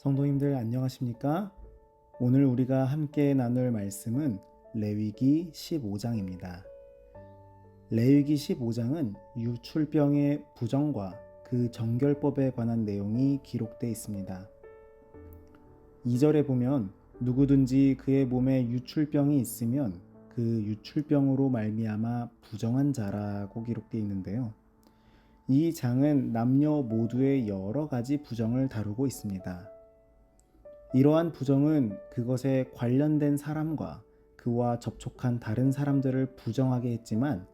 성도님들 안녕하십니까? 오늘 우리가 함께 나눌 말씀은 레위기 15장입니다. 레위기 15장은 유출병의 부정과 그 정결법에 관한 내용이 기록되어 있습니다. 2절에 보면 누구든지 그의 몸에 유출병이 있으면 그 유출병으로 말미암아 부정한 자라고 기록되어 있는데요. 이 장은 남녀 모두의 여러 가지 부정을 다루고 있습니다. 이러한 부정은 그것에 관련된 사람과 그와 접촉한 다른 사람들을 부정하게 했지만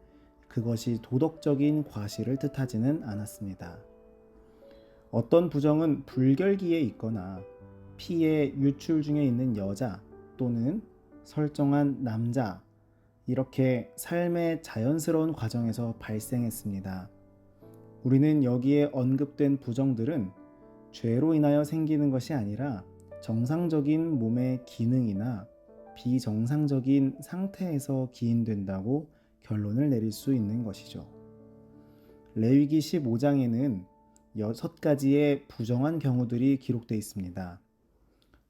그것이 도덕적인 과실을 뜻하지는 않았습니다. 어떤 부정은 불결기에 있거나 피의 유출 중에 있는 여자 또는 설정한 남자, 이렇게 삶의 자연스러운 과정에서 발생했습니다. 우리는 여기에 언급된 부정들은 죄로 인하여 생기는 것이 아니라 정상적인 몸의 기능이나 비정상적인 상태에서 기인된다고 결론을 내릴 수 있는 것이죠. 레위기 15장에는 6가지의 부정한 경우들이 기록되어 있습니다.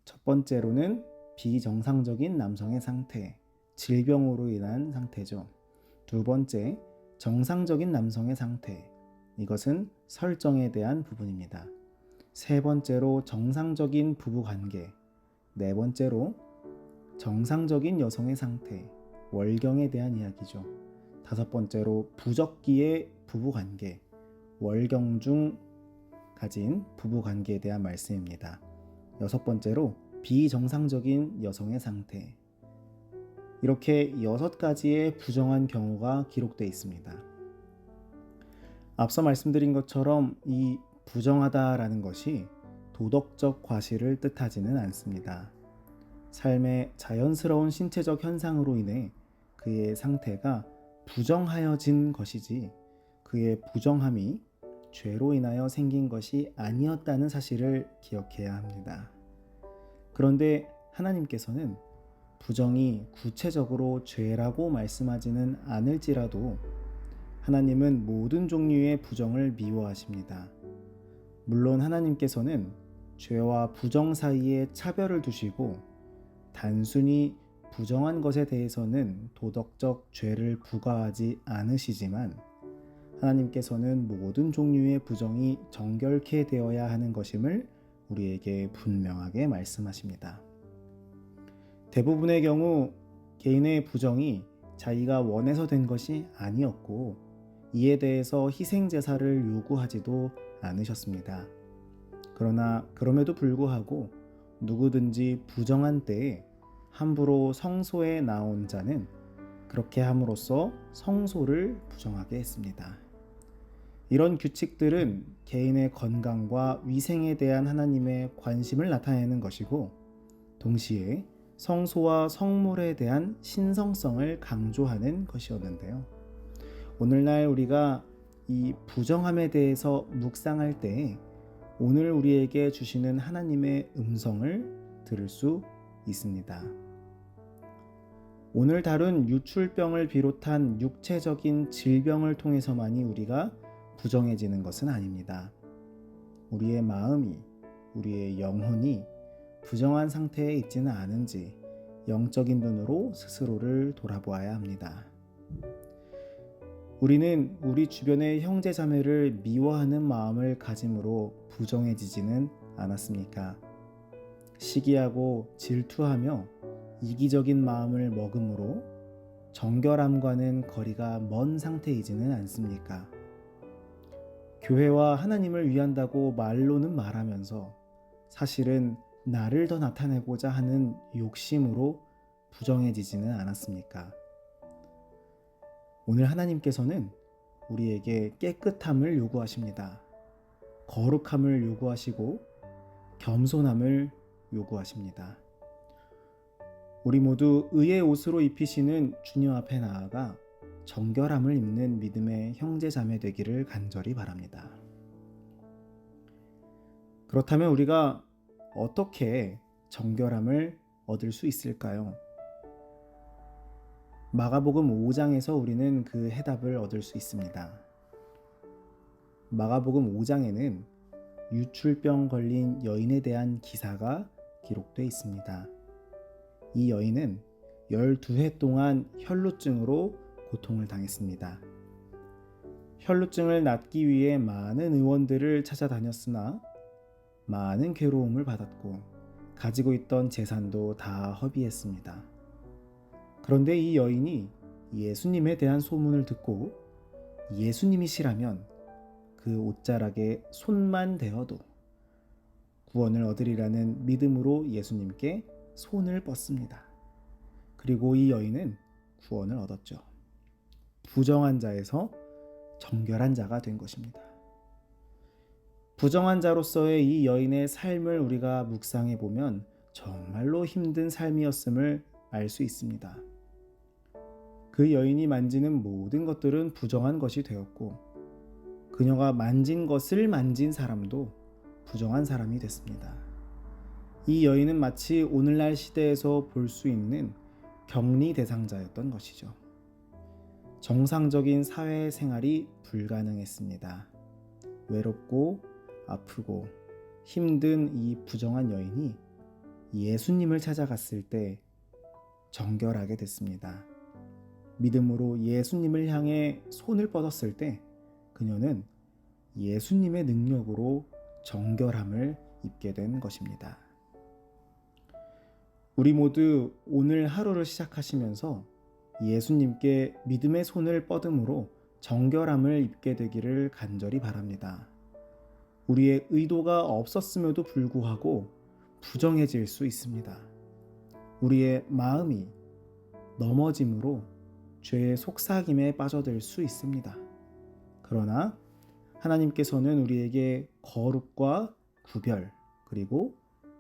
첫 번째로는 비정상적인 남성의 상태, 질병으로 인한 상태죠. 두 번째, 정상적인 남성의 상태, 이것은 설정에 대한 부분입니다. 세 번째로 정상적인 부부관계, 네 번째로 정상적인 여성의 상태, 월경에 대한 이야기죠. 다섯 번째로 부적기의 부부관계, 월경 중 가진 부부관계에 대한 말씀입니다. 여섯 번째로 비정상적인 여성의 상태. 이렇게 6가지의 부정한 경우가 기록되어 있습니다. 앞서 말씀드린 것처럼 이 부정하다라는 것이 도덕적 과실을 뜻하지는 않습니다. 삶의 자연스러운 신체적 현상으로 인해 그의 상태가 부정하여진 것이지 그의 부정함이 죄로 인하여 생긴 것이 아니었다는 사실을 기억해야 합니다. 그런데 하나님께서는 부정이 구체적으로 죄라고 말씀하지는 않을지라도 하나님은 모든 종류의 부정을 미워하십니다. 물론 하나님께서는 죄와 부정 사이에 차별을 두시고 단순히 부정한 것에 대해서는 도덕적 죄를 부과하지 않으시지만 하나님께서는 모든 종류의 부정이 정결케 되어야 하는 것임을 우리에게 분명하게 말씀하십니다. 대부분의 경우 개인의 부정이 자기가 원해서 된 것이 아니었고 이에 대해서 희생제사를 요구하지도 않으셨습니다. 그러나 그럼에도 불구하고 누구든지 부정한 때에 함부로 성소에 나온 자는 그렇게 함으로써 성소를 부정하게 했습니다. 이런 규칙들은 개인의 건강과 위생에 대한 하나님의 관심을 나타내는 것이고 동시에 성소와 성물에 대한 신성성을 강조하는 것이었는데요. 오늘날 우리가 이 부정함에 대해서 묵상할 때 오늘 우리에게 주시는 하나님의 음성을 들을 수 있습니다. 오늘 다룬 유출병을 비롯한 육체적인 질병을 통해서만이 우리가 부정해지는 것은 아닙니다. 우리의 마음이, 우리의 영혼이 부정한 상태에 있지는 않은지 영적인 눈으로 스스로를 돌아보아야 합니다. 우리는 우리 주변의 형제 자매를 미워하는 마음을 가짐으로 부정해지지는 않았습니까? 시기하고 질투하며 이기적인 마음을 먹음으로 정결함과는 거리가 먼 상태이지는 않습니까? 교회와 하나님을 위한다고 말로는 말하면서 사실은 나를 더 나타내고자 하는 욕심으로 부정해지지는 않았습니까? 오늘 하나님께서는 우리에게 깨끗함을 요구하십니다. 거룩함을 요구하시고 겸손함을 요구하십니다. 우리 모두 의의 옷으로 입히시는 주님 앞에 나아가 정결함을 입는 믿음의 형제 자매 되기를 간절히 바랍니다. 그렇다면 우리가 어떻게 정결함을 얻을 수 있을까요? 마가복음 5장에서 우리는 그 해답을 얻을 수 있습니다. 마가복음 5장에는 유출병 걸린 여인에 대한 기사가 기록되어 있습니다. 이 여인은 12해 동안 혈루증으로 고통을 당했습니다. 혈루증을 낫기 위해 많은 의원들을 찾아다녔으나 많은 괴로움을 받았고 가지고 있던 재산도 다 허비했습니다. 그런데 이 여인이 예수님에 대한 소문을 듣고 예수님이시라면 그 옷자락에 손만 대어도 구원을 얻으리라는 믿음으로 예수님께 손을 뻗습니다. 그리고 이 여인은 구원을 얻었죠. 부정한 자에서 정결한 자가 된 것입니다. 부정한 자로서의 이 여인의 삶을 우리가 묵상해 보면 정말로 힘든 삶이었음을 알 수 있습니다. 그 여인이 만지는 모든 것들은 부정한 것이 되었고 그녀가 만진 것을 만진 사람도 부정한 사람이 됐습니다. 이 여인은 마치 오늘날 시대에서 볼 수 있는 격리 대상자였던 것이죠. 정상적인 사회생활이 불가능했습니다. 외롭고 아프고 힘든 이 부정한 여인이 예수님을 찾아갔을 때 정결하게 됐습니다. 믿음으로 예수님을 향해 손을 뻗었을 때 그녀는 예수님의 능력으로 정결함을 입게 된 것입니다. 우리 모두 오늘 하루를 시작하시면서 예수님께 믿음의 손을 뻗음으로 정결함을 입게 되기를 간절히 바랍니다. 우리의 의도가 없었음에도 불구하고 부정해질 수 있습니다. 우리의 마음이 넘어짐으로 죄의 속삭임에 빠져들 수 있습니다. 그러나 하나님께서는 우리에게 거룩과 구별 그리고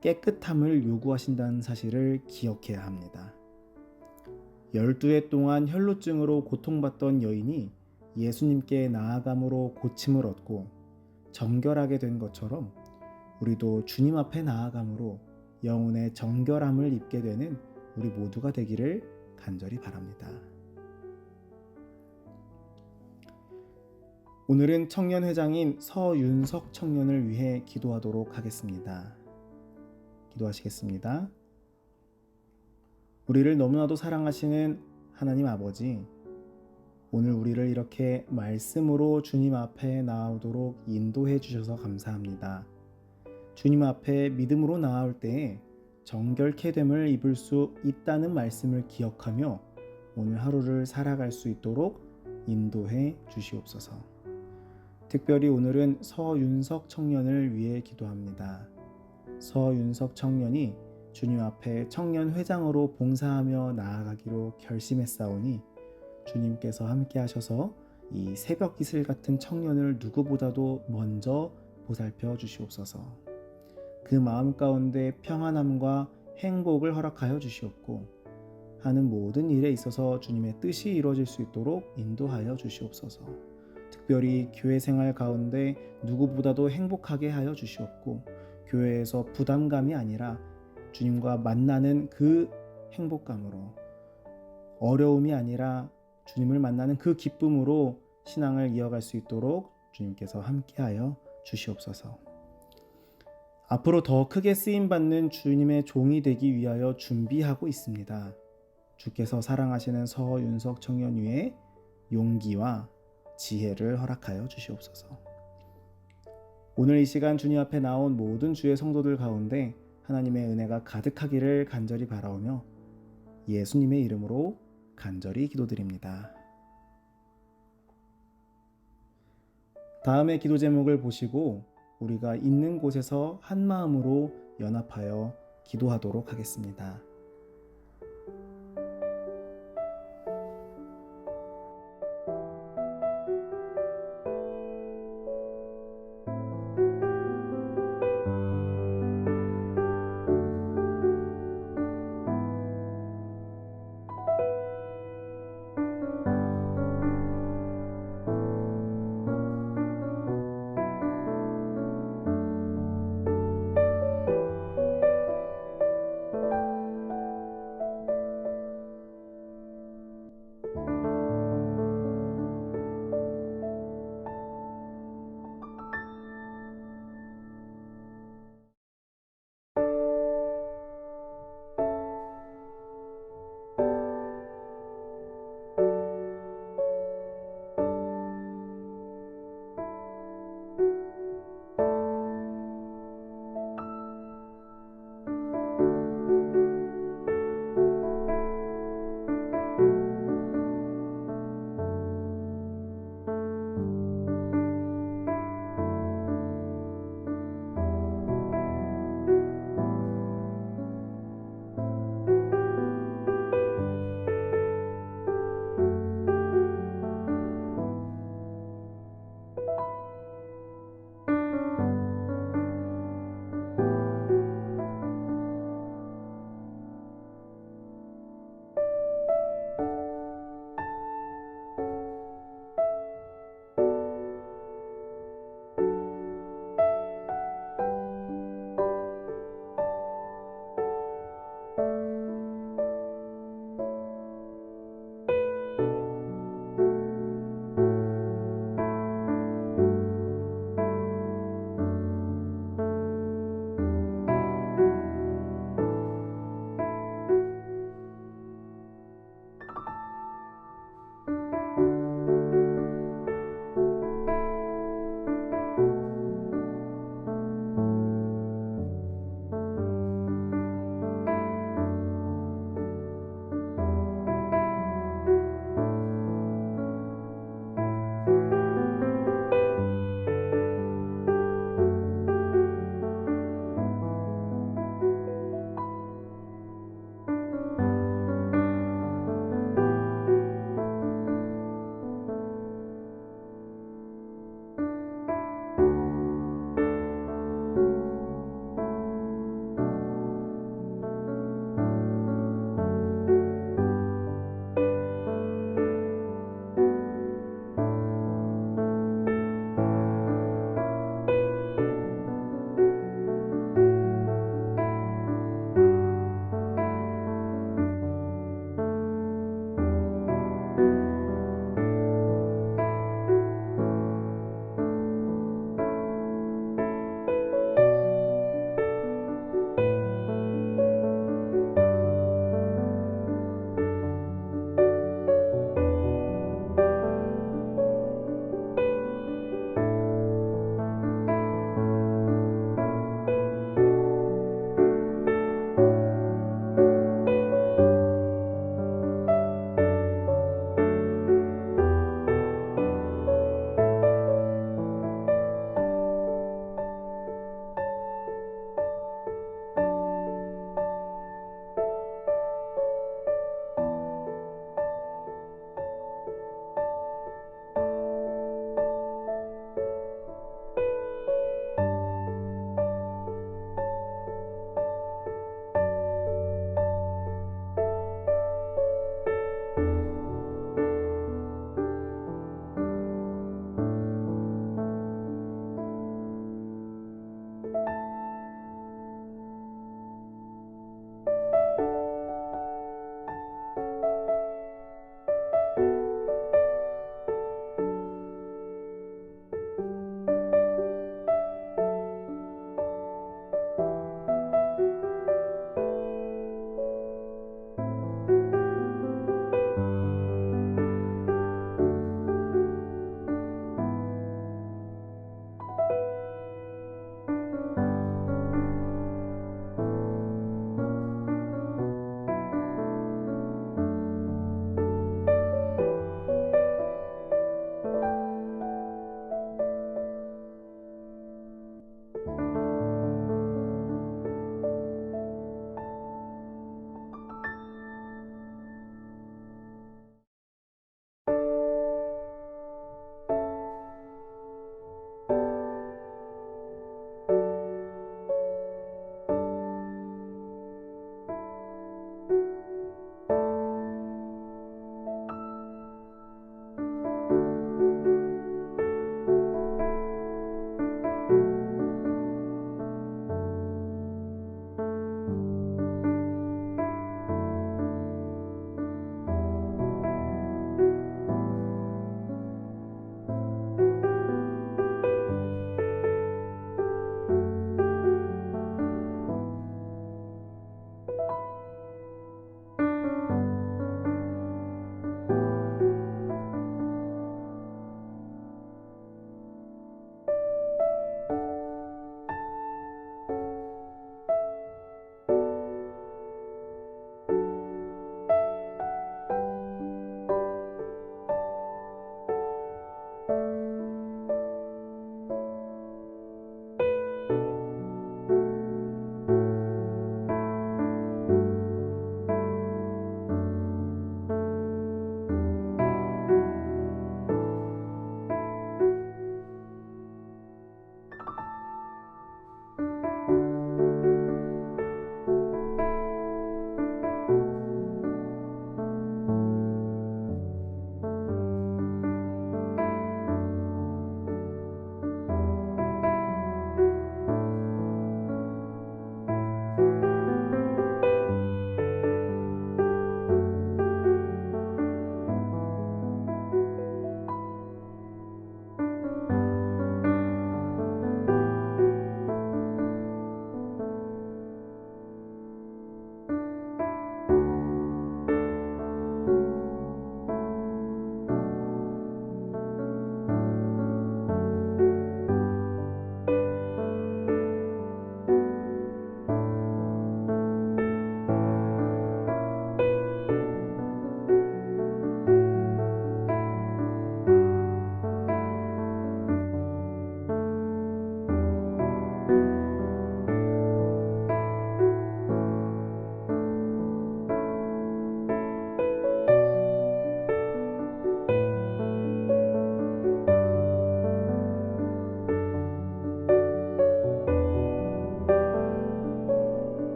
깨끗함을 요구하신다는 사실을 기억해야 합니다. 12해 동안 혈루증으로 고통받던 여인이 예수님께 나아감으로 고침을 얻고 정결하게 된 것처럼 우리도 주님 앞에 나아감으로 영혼의 정결함을 입게 되는 우리 모두가 되기를 간절히 바랍니다. 오늘은 청년회장인 서윤석 청년을 위해 기도하도록 하겠습니다. 기도하시겠습니다. 우리를 너무나도 사랑하시는 하나님 아버지, 오늘 우리를 이렇게 말씀으로 주님 앞에 나아오도록 인도해 주셔서 감사합니다. 주님 앞에 믿음으로 나아올 때에 정결케 됨을 입을 수 있다는 말씀을 기억하며 오늘 하루를 살아갈 수 있도록 인도해 주시옵소서. 특별히 오늘은 서윤석 청년을 위해 기도합니다. 서윤석 청년이 주님 앞에 청년회장으로 봉사하며 나아가기로 결심했사오니 주님께서 함께 하셔서 이 새벽 이슬 같은 청년을 누구보다도 먼저 보살펴 주시옵소서. 그 마음 가운데 평안함과 행복을 허락하여 주시옵고 하는 모든 일에 있어서 주님의 뜻이 이루어질 수 있도록 인도하여 주시옵소서. 특별히 교회 생활 가운데 누구보다도 행복하게 하여 주시옵고 교회에서 부담감이 아니라 주님과 만나는 그 행복감으로, 어려움이 아니라 주님을 만나는 그 기쁨으로 신앙을 이어갈 수 있도록 주님께서 함께하여 주시옵소서. 앞으로 더 크게 쓰임받는 주님의 종이 되기 위하여 준비하고 있습니다. 주께서 사랑하시는 서윤석 청년 위에 용기와 지혜를 허락하여 주시옵소서. 오늘 이 시간 주님 앞에 나온 모든 주의 성도들 가운데 하나님의 은혜가 가득하기를 간절히 바라오며 예수님의 이름으로 간절히 기도드립니다. 다음의 기도 제목을 보시고 우리가 있는 곳에서 한 마음으로 연합하여 기도하도록 하겠습니다.